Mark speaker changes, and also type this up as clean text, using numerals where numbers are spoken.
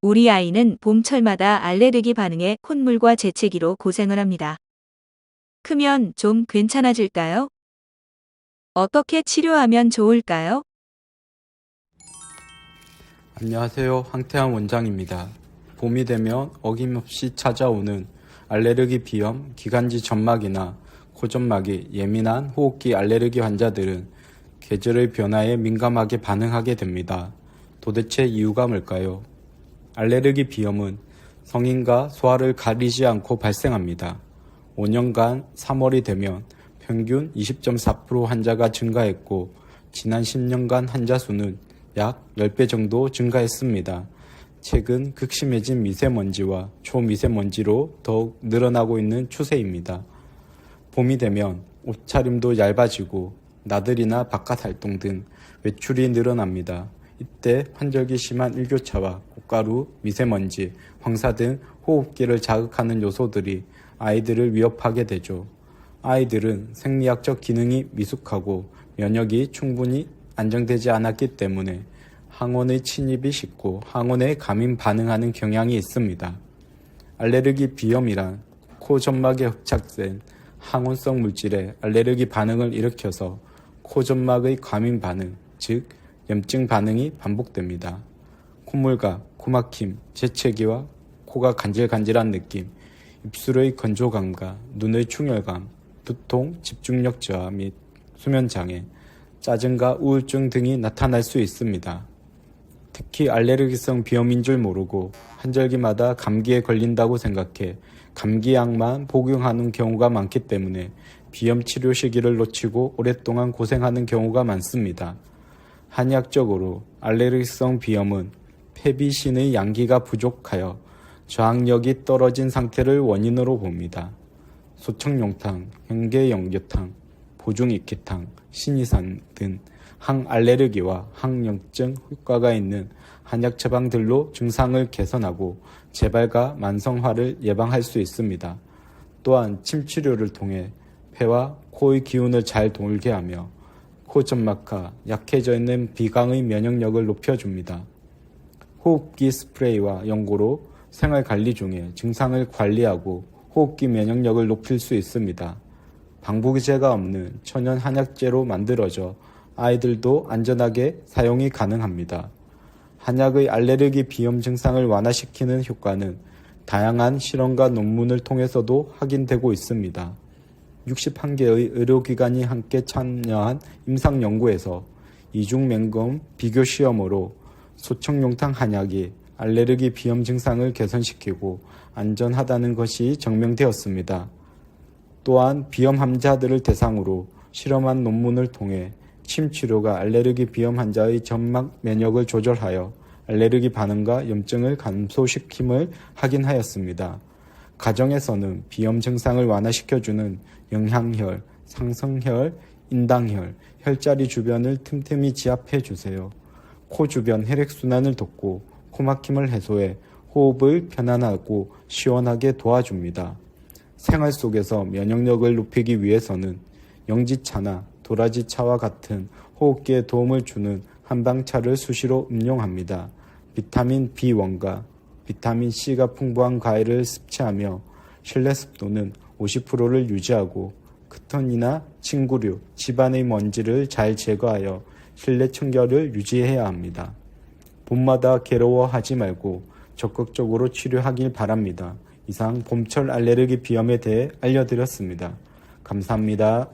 Speaker 1: 우리 아이는 봄철마다 알레르기 반응에 콧물과 재채기로 고생을 합니다. 크면 좀 괜찮아질까요? 어떻게 치료하면 좋을까요?
Speaker 2: 안녕하세요. 황태환 원장입니다. 봄이 되면 어김없이 찾아오는 알레르기 비염, 기관지 점막이나 코점막이 예민한 호흡기 알레르기 환자들은 계절의 변화에 민감하게 반응하게 됩니다. 도대체 이유가 뭘까요? 알레르기 비염은 성인과 소아를 가리지 않고 발생합니다. 5년간 3월이 되면 평균 20.4% 환자가 증가했고 지난 10년간 환자 수는 약 10배 정도 증가했습니다. 최근 극심해진 미세먼지와 초미세먼지로 더욱 늘어나고 있는 추세입니다. 봄이 되면 옷차림도 얇아지고 나들이나 바깥 활동 등 외출이 늘어납니다. 이때 환절기 심한 일교차와 꽃가루, 미세먼지, 황사 등 호흡기를 자극하는 요소들이 아이들을 위협하게 되죠. 아이들은 생리학적 기능이 미숙하고 면역이 충분히 안정되지 않았기 때문에 항원의 침입이 쉽고 항원에 감인 반응하는 경향이 있습니다. 알레르기 비염이란 코 점막에 흡착된 항원성 물질에 알레르기 반응을 일으켜서 코 점막의 감인 반응, 즉 염증 반응이 반복됩니다. 콧물과 코막힘, 재채기와 코가 간질간질한 느낌, 입술의 건조감과 눈의 충혈감, 두통, 집중력 저하 및 수면장애, 짜증과 우울증 등이 나타날 수 있습니다. 특히 알레르기성 비염인 줄 모르고 환절기마다 감기에 걸린다고 생각해 감기약만 복용하는 경우가 많기 때문에 비염 치료 시기를 놓치고 오랫동안 고생하는 경우가 많습니다. 한의학적으로 알레르기성 비염은 페비신의 양기가 부족하여 저항력이 떨어진 상태를 원인으로 봅니다. 소청용탕, 현계영교탕, 보중익히탕, 신이산 등 항알레르기와 항염증 효과가 있는 한약 처방들로 증상을 개선하고 재발과 만성화를 예방할 수 있습니다. 또한 침 치료를 통해 폐와 코의 기운을 잘 돌게 하며 코 점막과 약해져 있는 비강의 면역력을 높여줍니다. 호흡기 스프레이와 연고로 생활관리 중에 증상을 관리하고 호흡기 면역력을 높일 수 있습니다. 방부제가 없는 천연 한약재로 만들어져 아이들도 안전하게 사용이 가능합니다. 한약의 알레르기 비염 증상을 완화시키는 효과는 다양한 실험과 논문을 통해서도 확인되고 있습니다. 61개의 의료기관이 함께 참여한 임상연구에서 이중맹검 비교 시험으로 소청용탕 한약이 알레르기 비염 증상을 개선시키고 안전하다는 것이 증명되었습니다. 또한 비염 환자들을 대상으로 실험한 논문을 통해 침 치료가 알레르기 비염 환자의 점막 면역을 조절하여 알레르기 반응과 염증을 감소시킴을 확인하였습니다. 가정에서는 비염 증상을 완화시켜주는 영양혈, 상성혈, 인당혈, 혈자리 주변을 틈틈이 지압해 주세요. 코 주변 혈액순환을 돕고 코막힘을 해소해 호흡을 편안하고 시원하게 도와줍니다. 생활 속에서 면역력을 높이기 위해서는 영지차나 도라지차와 같은 호흡기에 도움을 주는 한방차를 수시로 음용합니다. 비타민 B1과 비타민 C가 풍부한 과일을 섭취하며 실내 습도는 50%를 유지하고 크톤이나 침구류, 집안의 먼지를 잘 제거하여 실내 청결을 유지해야 합니다. 봄마다 괴로워하지 말고 적극적으로 치료하길 바랍니다. 이상 봄철 알레르기 비염에 대해 알려드렸습니다. 감사합니다.